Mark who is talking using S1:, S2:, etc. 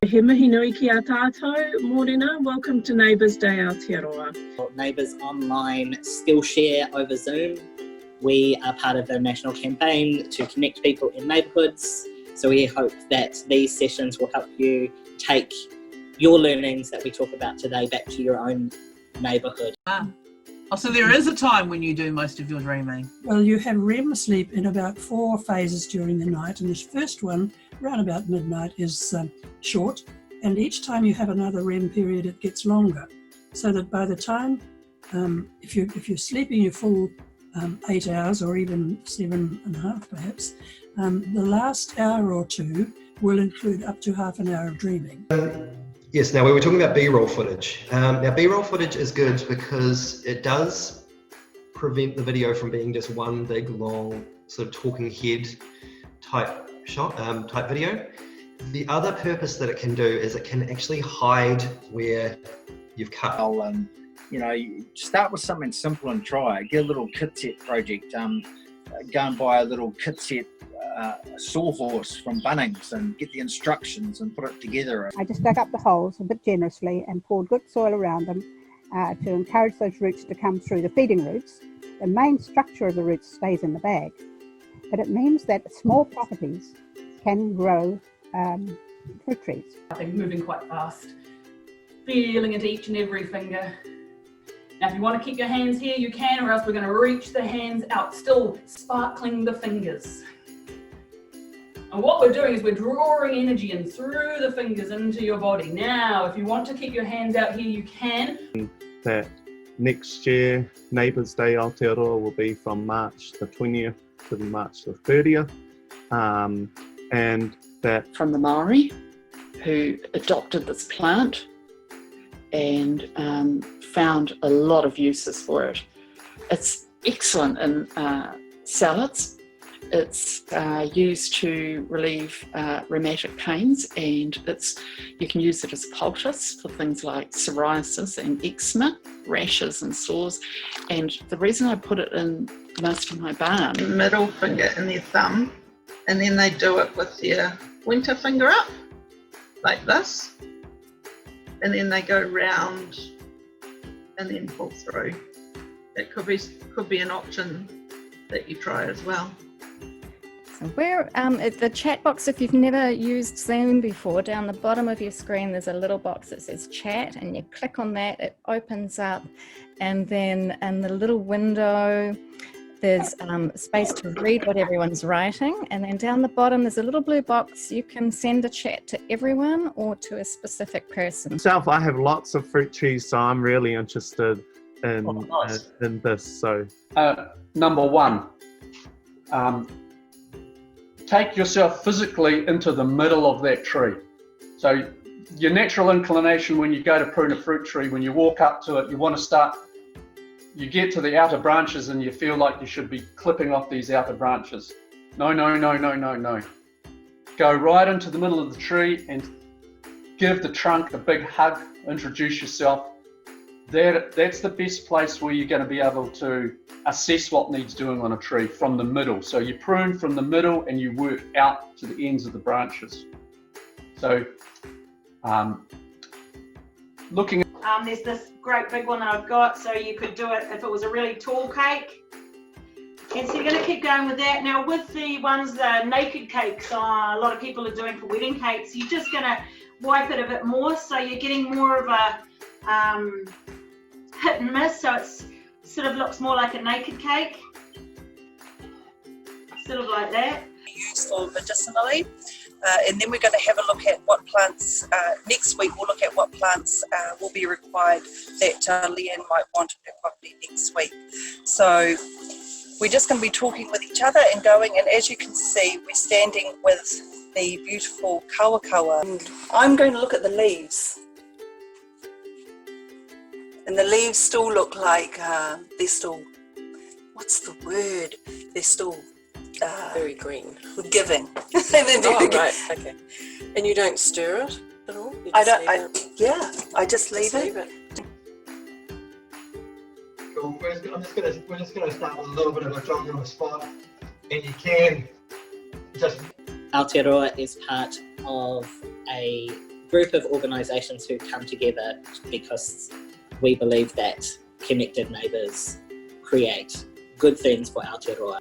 S1: He mihi nui ki a tātou, mōrena. Welcome to Neighbours Day Aotearoa.
S2: Neighbours Online Skillshare over Zoom. We are part of the national campaign to connect people in neighbourhoods. So we hope that these sessions will help you take your learnings that we talk about today back to your own neighbourhood.
S3: Oh, so there is a time when you do most of your dreaming?
S4: Well, you have REM sleep in about 4 phases during the night, and this first one, around about midnight, is short, and each time you have another REM period, it gets longer, so that by the time, if you're sleeping your full 8 hours, or even 7.5 perhaps, the last hour or two will include up to half an hour of dreaming.
S5: Yes, now we were talking about B-roll footage. Now B-roll footage is good because it does prevent the video from being just one big long sort of talking head type shot, type video. The other purpose that it can do is it can actually hide where you've cut.
S6: You start with something simple and try. Get a little kit set project. Go and buy a little kit set sawhorse from Bunnings and get the instructions and put it together.
S7: I just dug up the holes a bit generously and poured good soil around them to encourage those roots to come through, the feeding roots. The main structure of the roots stays in the bag, but it means that small properties can grow fruit trees.
S8: They're moving quite fast, feeling into each and every finger. Now if you want to keep your hands here, you can, or else we're going to reach the hands out, still sparkling the fingers. And what we're doing is we're drawing energy in through the fingers into your body. Now, if you want to keep your hands out here, you can.
S9: That next year, Neighbours Day Aotearoa will be from March the 20th to March the 30th. And that
S10: from the Maori who adopted this plant and found a lot of uses for it. It's excellent in salads. It's used to relieve rheumatic pains, and you can use it as a poultice for things like psoriasis and eczema, rashes and sores. And the reason I put it in most of my barn,
S11: middle finger and their thumb, and then they do it with their pointer finger up like this, and then they go round and then pull through. That could be an option that you try as well.
S12: So where the chat box, if you've never used Zoom before, down the bottom of your screen there's a little box that says chat, and you click on that, it opens up, and then in the little window there's space to read what everyone's writing, and then down the bottom there's a little blue box. You can send a chat to everyone or to a specific person.
S9: Myself, I have lots of fruit trees, so I'm really interested in this. So
S13: number one, take yourself physically into the middle of that tree. So your natural inclination when you go to prune a fruit tree, when you walk up to it, you want to start, you get to the outer branches and you feel like you should be clipping off these outer branches. No, no, no, no, no, no. Go right into the middle of the tree and give the trunk a big hug, introduce yourself. That's the best place where you're going to be able to assess what needs doing on a tree, from the middle. So you prune from the middle and you work out to the ends of the branches. So looking at
S14: there's this great big one that I've got, so you could do it if it was a really tall cake. And so you're going to keep going with that. Now with the ones, the naked cakes, a lot of people are doing for wedding cakes, you're just going to wipe it a bit more, so you're getting more of a hit and miss, so it's sort of looks more like a naked cake, sort of like that.
S15: Useful medicinally, and then we're going to have a look at what plants, next week we'll look at what plants will be required that Leanne might want in her property next week. So we're just going to be talking with each other and going, and as you can see we're standing with the beautiful kawakawa, and I'm going to look at the leaves. And the leaves still look like they're still, what's the word? They're still
S16: very green.
S15: Giving.
S16: Right, okay. And you don't stir it at all?
S15: I just leave it.
S5: Cool. We're just going to start with a little bit of a jog on the spot, and you can just.
S2: Aotearoa is part of a group of organisations who come together because we believe that connected neighbours create good things for Aotearoa.